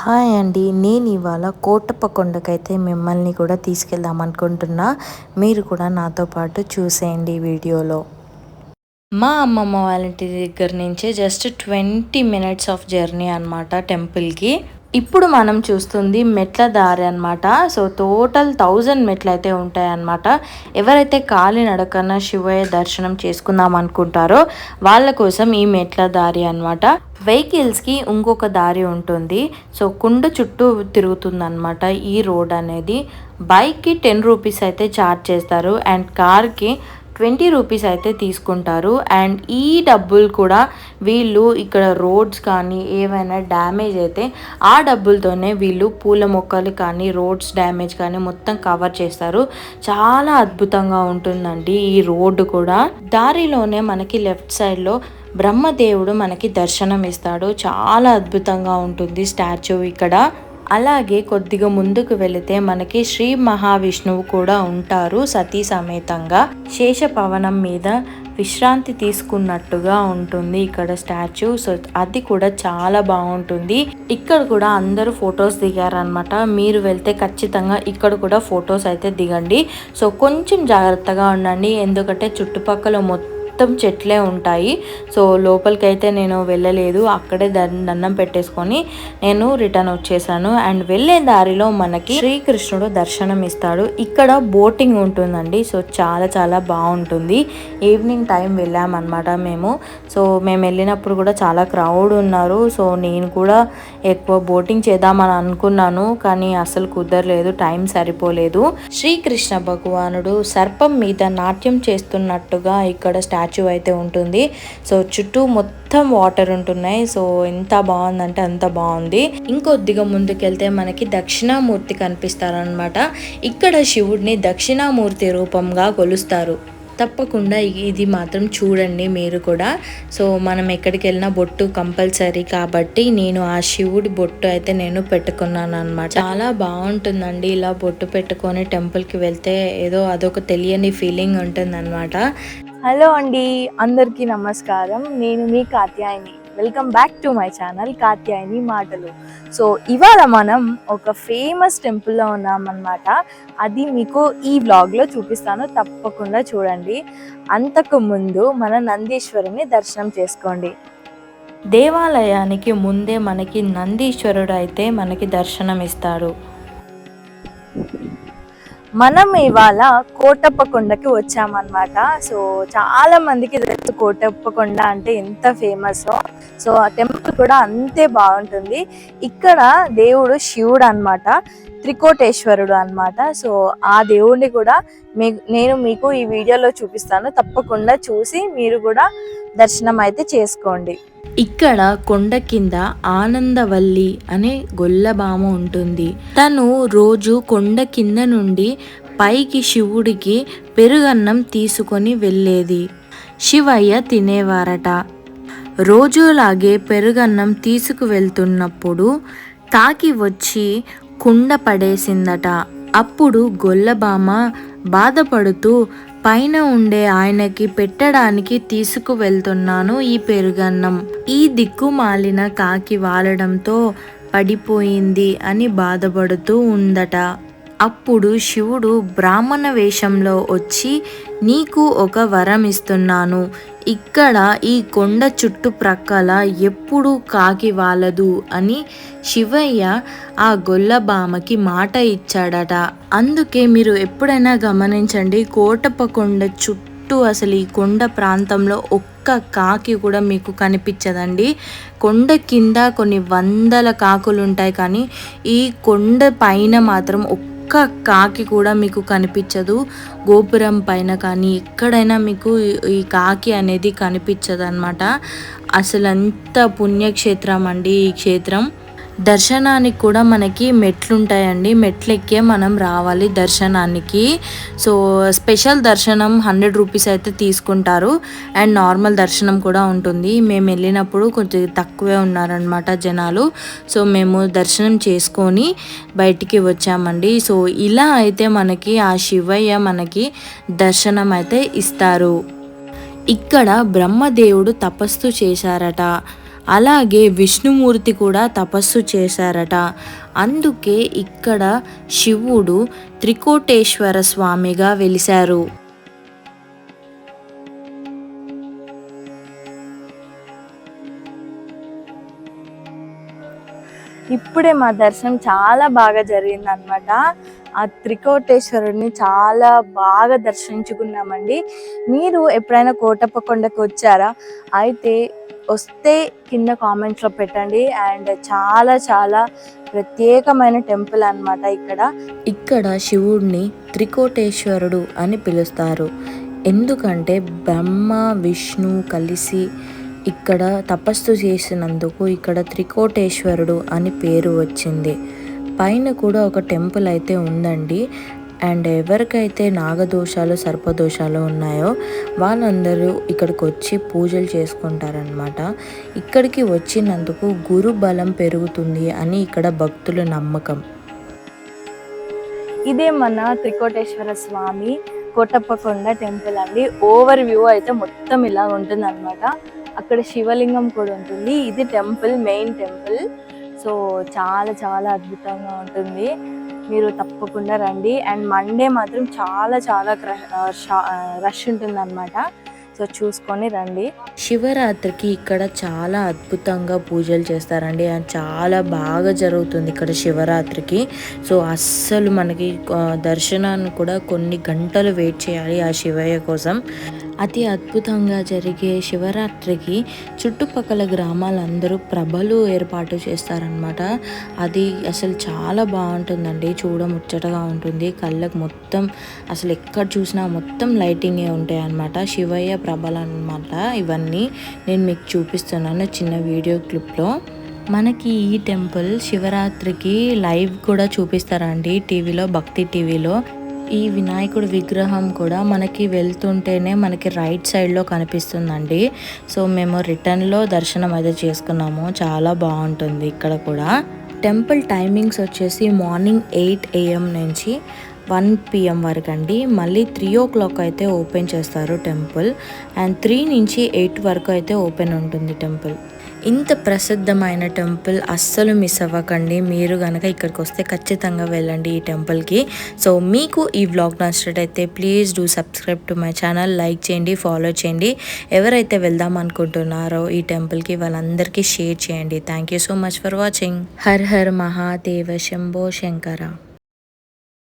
Hi అండి, నేను ఇవాళ కోటప్ప కొండకైతే మిమ్మల్ని కూడా తీసుకెళ్దాం అనుకుంటున్నా. మీరు కూడా నాతో పాటు చూసేయండి వీడియోలో. మా అమ్మమ్మ వాళ్ళ ఇంటి దగ్గర నుంచి జస్ట్ 20 మినిట్స్ ఆఫ్ జర్నీ అనమాట టెంపుల్కి. ఇప్పుడు మనం చూస్తుంది మెట్ల దారి అనమాట. సో టోటల్ 1000 మెట్లు అయితే ఉంటాయన్నమాట. ఎవరైతే కాలినడకన శివయ్య దర్శనం చేసుకుందాం అనుకుంటారో వాళ్ళ కోసం ఈ మెట్ల దారి అనమాట. వెహికల్స్కి ఇంకొక దారి ఉంటుంది. సో కుండ చుట్టూ తిరుగుతుంది ఈ రోడ్ అనేది. బైక్కి 10 రూపీస్ అయితే ఛార్జ్ చేస్తారు అండ్ కార్కి 20 రూపీస్ అయితే తీసుకుంటారు. అండ్ ఈ డబ్బులు కూడా వీళ్ళు ఇక్కడ రోడ్స్ కానీ ఏవైనా డ్యామేజ్ అయితే ఆ డబ్బులతోనే వీళ్ళు పూల మొక్కలు కానీ రోడ్స్ డ్యామేజ్ కానీ మొత్తం కవర్ చేస్తారు. చాలా అద్భుతంగా ఉంటుందండి ఈ రోడ్డు కూడా. దారిలోనే మనకి లెఫ్ట్ సైడ్లో బ్రహ్మదేవుడు మనకి దర్శనం ఇస్తాడు. చాలా అద్భుతంగా ఉంటుంది స్టాచ్యూ ఇక్కడ. అలాగే కొద్దిగా ముందుకు వెళితే మనకి శ్రీ మహావిష్ణువు కూడా ఉంటారు సతీ సమేతంగా. శేషపవనం మీద విశ్రాంతి తీసుకున్నట్టుగా ఉంటుంది ఇక్కడ స్టాచ్యూ. సో అది కూడా చాలా బాగుంటుంది. ఇక్కడ కూడా అందరూ ఫొటోస్ దిగారనమాట. మీరు వెళ్తే ఖచ్చితంగా ఇక్కడ కూడా ఫొటోస్ అయితే దిగండి. సో కొంచెం జాగ్రత్తగా ఉండండి, ఎందుకంటే చుట్టుపక్కల మొత్తం చెట్లే ఉంటాయి. సో లోపలికైతే నేను వెళ్ళలేదు, అక్కడే దండం పెట్టేసుకొని నేను రిటర్న్ వచ్చేసాను. అండ్ వెళ్ళే దారిలో మనకి శ్రీకృష్ణుడు దర్శనం ఇస్తాడు. ఇక్కడ బోటింగ్ ఉంటుందండి. సో చాలా చాలా బాగుంటుంది. ఈవినింగ్ టైం వెళ్ళామన్నమాట మేము. సో మేము వెళ్ళినప్పుడు కూడా చాలా క్రౌడ్ ఉన్నారు. సో నేను కూడా ఎక్కువ బోటింగ్ చేద్దామని అనుకున్నాను, కానీ అసలు కుదరలేదు, టైం సరిపోలేదు. శ్రీకృష్ణ భగవానుడు సర్పం మీద నాట్యం చేస్తున్నట్టుగా ఇక్కడ స్టాచ్యూ అయితే ఉంటుంది. సో చుట్టూ మొత్తం వాటర్ ఉంటున్నాయి. సో ఎంత బాగుందంటే అంత బాగుంది. ఇంకొద్దిగా ముందుకెళ్తే మనకి దక్షిణామూర్తి కనిపిస్తారనమాట. ఇక్కడ శివుడిని దక్షిణామూర్తి రూపంగా కొలుస్తారు. తప్పకుండా ఇది మాత్రం చూడండి మీరు కూడా. సో మనం ఎక్కడికి వెళ్ళినా బొట్టు కంపల్సరీ కాబట్టి నేను ఆ శివుడి బొట్టు అయితే నేను పెట్టుకున్నాను అనమాట. చాలా బాగుంటుందండి ఇలా బొట్టు పెట్టుకొని టెంపుల్కి వెళ్తే. ఏదో అదొక తెలియని ఫీలింగ్ ఉంటుంది అనమాట. హలో అండి, అందరికీ నమస్కారం. నేను మీ Katyayani. Welcome back to my channel Katyayani మాటలు. సో ఇవాళ మనం ఒక ఫేమస్ టెంపుల్లో ఉన్నామన్నమాట. అది మీకు ఈ వ్లాగ్లో చూపిస్తాను, తప్పకుండా చూడండి. అంతకు ముందు మన నందీశ్వరుని దర్శనం చేసుకోండి. దేవాలయానికి ముందే మనకి నందీశ్వరుడు అయితే మనకి దర్శనం ఇస్తాడు. మనం ఇవాళ కోటప్ప కొండకి వచ్చామన్నమాట. సో చాలా మందికి తెలుసు కోటప్ప కొండ అంటే ఎంత ఫేమస్. సో ఆ టెంపుల్ కూడా అంతే బాగుంటుంది. ఇక్కడ దేవుడు శివుడు అన్నమాట, త్రికోటేశ్వరుడు అన్నమాట. సో ఆ దేవుడిని కూడా నేను మీకు ఈ వీడియోలో చూపిస్తాను. తప్పకుండా చూసి మీరు కూడా దర్శనం అయితే చేసుకోండి. ఇక్కడ కొండ కింద ఆనందవల్లి అనే గొల్లబామ ఉంటుంది. తను రోజు కొండ కింద నుండి పైకి శివుడికి పెరుగన్నం తీసుకొని వెళ్ళేది. శివయ్య తినేవారట. రోజులాగే పెరుగన్నం తీసుకువెళ్తున్నప్పుడు కాకి వచ్చి కుండ పడేసిందట. అప్పుడు గొల్లబామ బాధపడుతూ, పైన ఉండే ఆయనకి పెట్టడానికి తీసుకువెళ్తున్నాను ఈ పెరుగన్నం, ఈ దిక్కుమాలిన కాకి వాలడంతో పడిపోయింది అని బాధపడుతూ ఉందట. అప్పుడు శివుడు బ్రాహ్మణ వేషంలో వచ్చి, నీకు ఒక వరం ఇస్తున్నాను. ఇక్కడ ఈ కొండ చుట్టుప్రక్కల ఎప్పుడూ కాకి వాలదు అని శివయ్య ఆ గొల్లబామకి మాట ఇచ్చాడట. అందుకే మీరు ఎప్పుడైనా గమనించండి, కోటప్ప కొండ చుట్టూ అసలు ఈ కొండ ప్రాంతంలో ఒక్క కాకి కూడా మీకు కనిపించదండి. కొండ కింద కొన్ని వందల కాకులు ఉంటాయి, కానీ ఈ కొండ పైన మాత్రం ఒక్క కాకి కూడా మీకు కనిపించదు. గోపురం పైన కానీ ఎక్కడైనా మీకు ఈ కాకి అనేది కనిపించదు అన్నమాట. అసలు అంత పుణ్యక్షేత్రం అండి ఈ క్షేత్రం. దర్శనానికి కూడా మనకి మెట్లుంటాయండి, మెట్లెక్కే మనం రావాలి దర్శనానికి. సో స్పెషల్ దర్శనం 100 రూపీస్ అయితే తీసుకుంటారు అండ్ నార్మల్ దర్శనం కూడా ఉంటుంది. మేము వెళ్ళినప్పుడు కొంచెం తక్కువే ఉన్నారనమాట జనాలు. సో మేము దర్శనం చేసుకొని బయటికి వచ్చామండి. సో ఇలా అయితే మనకి ఆ శివయ్య మనకి దర్శనం అయితే ఇస్తారు. ఇక్కడ బ్రహ్మదేవుడు తపస్సు చేశారట. అలాగే విష్ణుమూర్తి కూడా తపస్సు చేశారట. అందుకే ఇక్కడ శివుడు త్రికోటేశ్వర స్వామిగా వెలిశారు. ఇప్పుడే మా దర్శనం చాలా బాగా జరిగింది అనమాట. ఆ త్రికోటేశ్వరుడిని చాలా బాగా దర్శించుకున్నామండి. మీరు ఎప్పుడైనా కోటప్ప కొండకు వచ్చారా? అయితే వస్తే కింద కామెంట్స్లో పెట్టండి. అండ్ చాలా చాలా ప్రత్యేకమైన టెంపుల్ అన్నమాట. ఇక్కడ శివుడిని త్రికోటేశ్వరుడు అని పిలుస్తారు. ఎందుకంటే బ్రహ్మ విష్ణు కలిసి ఇక్కడ తపస్సు చేసినందుకు ఇక్కడ త్రికోటేశ్వరుడు అని పేరు వచ్చింది. పైన కూడా ఒక టెంపుల్ అయితే ఉందండి. అండ్ ఎవరికైతే నాగదోషాలు సర్పదోషాలు ఉన్నాయో వాళ్ళందరూ ఇక్కడికి వచ్చి పూజలు చేసుకుంటారనమాట. ఇక్కడికి వచ్చినందుకు గురు బలం పెరుగుతుంది అని ఇక్కడ భక్తుల నమ్మకం. ఇదే మన త్రికోటేశ్వర స్వామి కోటప్ప కొండ టెంపుల్ అండి. ఓవర్ వ్యూ అయితే మొత్తం ఇలా ఉంటుంది అనమాట. అక్కడ శివలింగం కూడా ఉంటుంది. ఇది టెంపుల్, మెయిన్ టెంపుల్. సో చాలా చాలా అద్భుతంగా ఉంటుంది. మీరు తప్పకుండా రండి. అండ్ మండే మాత్రం చాలా చాలా రష్ ఉంటుంది అనమాట. సో చూసుకొని రండి. శివరాత్రికి ఇక్కడ చాలా అద్భుతంగా పూజలు చేస్తారండి. అండ్ చాలా బాగా జరుగుతుంది ఇక్కడ శివరాత్రికి. సో అస్సలు మనకి దర్శనాన్ని కూడా కొన్ని గంటలు వెయిట్ చేయాలి ఆ శివయ్య కోసం. అతి అద్భుతంగా జరిగే శివరాత్రికి చుట్టుపక్కల గ్రామాలందరూ ప్రభలు ఏర్పాటు చేస్తారనమాట. అది అసలు చాలా బాగుంటుందండి, చూడముచ్చటగా ఉంటుంది. కళ్ళకు మొత్తం అసలు ఎక్కడ చూసినా మొత్తం లైటింగే ఉంటాయి అన్నమాట. శివయ్య ప్రభలు అన్నమాట. ఇవన్నీ నేను మీకు చూపిస్తున్నాను చిన్న వీడియో క్లిప్లో. మనకి ఈ టెంపుల్ శివరాత్రికి లైవ్ కూడా చూపిస్తారండి టీవీలో, భక్తి టీవీలో. ఈ వినాయకుడి విగ్రహం కూడా మనకి వెళ్తుంటేనే మనకి రైట్ సైడ్లో కనిపిస్తుందండి. సో మేము రిటర్న్లో దర్శనం అయితే చేసుకున్నాము. చాలా బాగుంటుంది ఇక్కడ కూడా. టెంపుల్ టైమింగ్స్ వచ్చేసి మార్నింగ్ 8 AM నుంచి 1 PM వరకు అండి. మళ్ళీ 3 o'clock అయితే ఓపెన్ చేస్తారు టెంపుల్. అండ్ 3 నుంచి 8 వరకు అయితే ఓపెన్ ఉంటుంది టెంపుల్. ఇంత ప్రసిద్ధమైన టెంపుల్ అస్సలు మిస్ అవ్వకండి. మీరు కనుక ఇక్కడికి వస్తే ఖచ్చితంగా వెళ్ళండి ఈ టెంపుల్కి. సో మీకు ఈ వ్లాగ్ నచ్చినట్టయితే please do subscribe to my channel. Like చేయండి, ఫాలో చేయండి. ఎవరైతే వెళ్దాం అనుకుంటున్నారో ఈ టెంపుల్కి వాళ్ళందరికీ షేర్ చేయండి. Thank you so much for watching. Her her Mahadeva Shambho Shankara.